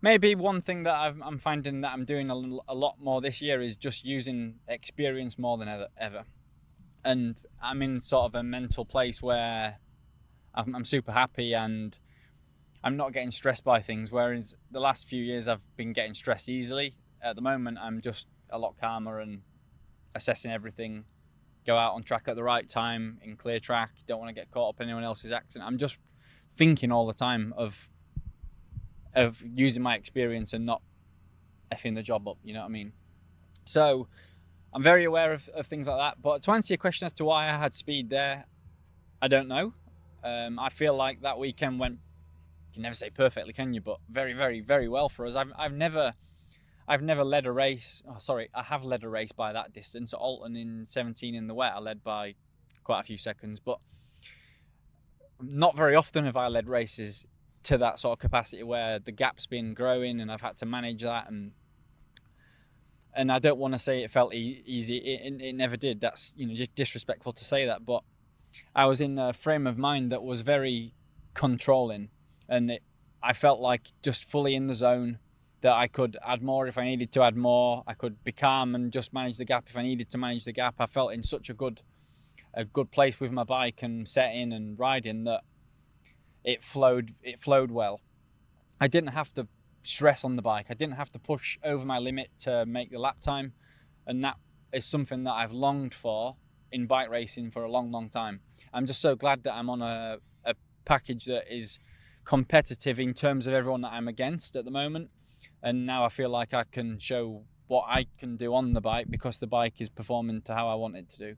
Maybe one thing that I'm finding that I'm doing a lot more this year is just using experience more than ever. And I'm in sort of a mental place where I'm super happy and I'm not getting stressed by things. Whereas the last few years I've been getting stressed easily. At the moment, I'm just a lot calmer and assessing everything. Go out on track at the right time in clear track. Don't want to get caught up in anyone else's accident. I'm just thinking all the time of using my experience and not effing the job up, you know what I mean? So I'm very aware of things like that. But to answer your question as to why I had speed there, I don't know. I feel like that weekend went, you can never say perfectly, can you? But very, very, very well for us. I've never led a race. Oh, sorry, I have led a race by that distance. At Alton in 17 in the wet, I led by quite a few seconds. But not very often have I led races to that sort of capacity where the gap's been growing and I've had to manage that, and I don't want to say it felt easy. It never did. That's, you know, just disrespectful to say that, but I was in a frame of mind that was very controlling, and I felt like just fully in the zone, that I could add more if I needed to add more. I could be calm and just manage the gap if I needed to manage the gap. I felt in such a good place with my bike and setting and riding that it flowed well. I didn't have to stress on the bike. I didn't have to push over my limit to make the lap time, and that is something that I've longed for in bike racing for a long, long time. I'm just so glad that I'm on a package that is competitive in terms of everyone that I'm against at the moment, and now I feel like I can show what I can do on the bike because the bike is performing to how I want it to do.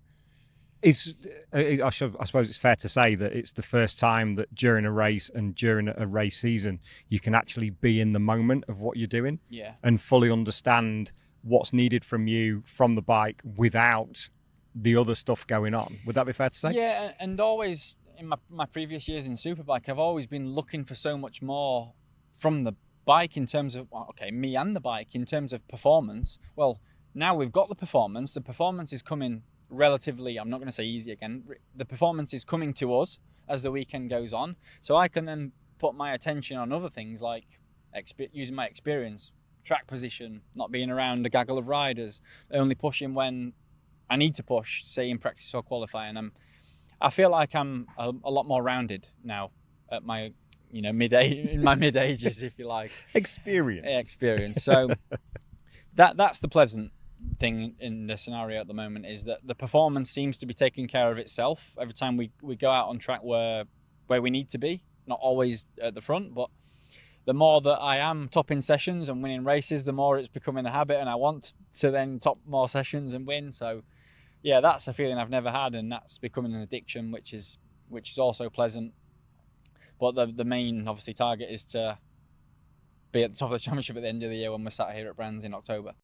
I suppose it's fair to say that it's the first time that during a race and during a race season you can actually be in the moment of what you're doing, and fully understand what's needed from you from the bike without the other stuff going on. Would that be fair to say? Yeah, and always in my previous years in Superbike, I've always been looking for so much more from the bike in terms of, okay, me and the bike in terms of performance. Well, now we've got the performance. The performance is coming relatively, I'm not going to say easy again, the performance is coming to us as the weekend goes on, so I can then put my attention on other things like using my experience, track position, not being around a gaggle of riders, only pushing when I need to push, say in practice or qualifying. I feel like I'm a lot more rounded now at my, you know, mid ages, if you like. Experience. So that's the pleasant thing in the scenario at the moment, is that the performance seems to be taking care of itself every time we go out on track where we need to be. Not always at the front, but the more that I am topping sessions and winning races, the more it's becoming a habit, and I want to then top more sessions and win. So yeah, that's a feeling I've never had, and that's becoming an addiction, which is also pleasant. But the main, obviously, target is to be at the top of the championship at the end of the year when we're sat here at Brands in October.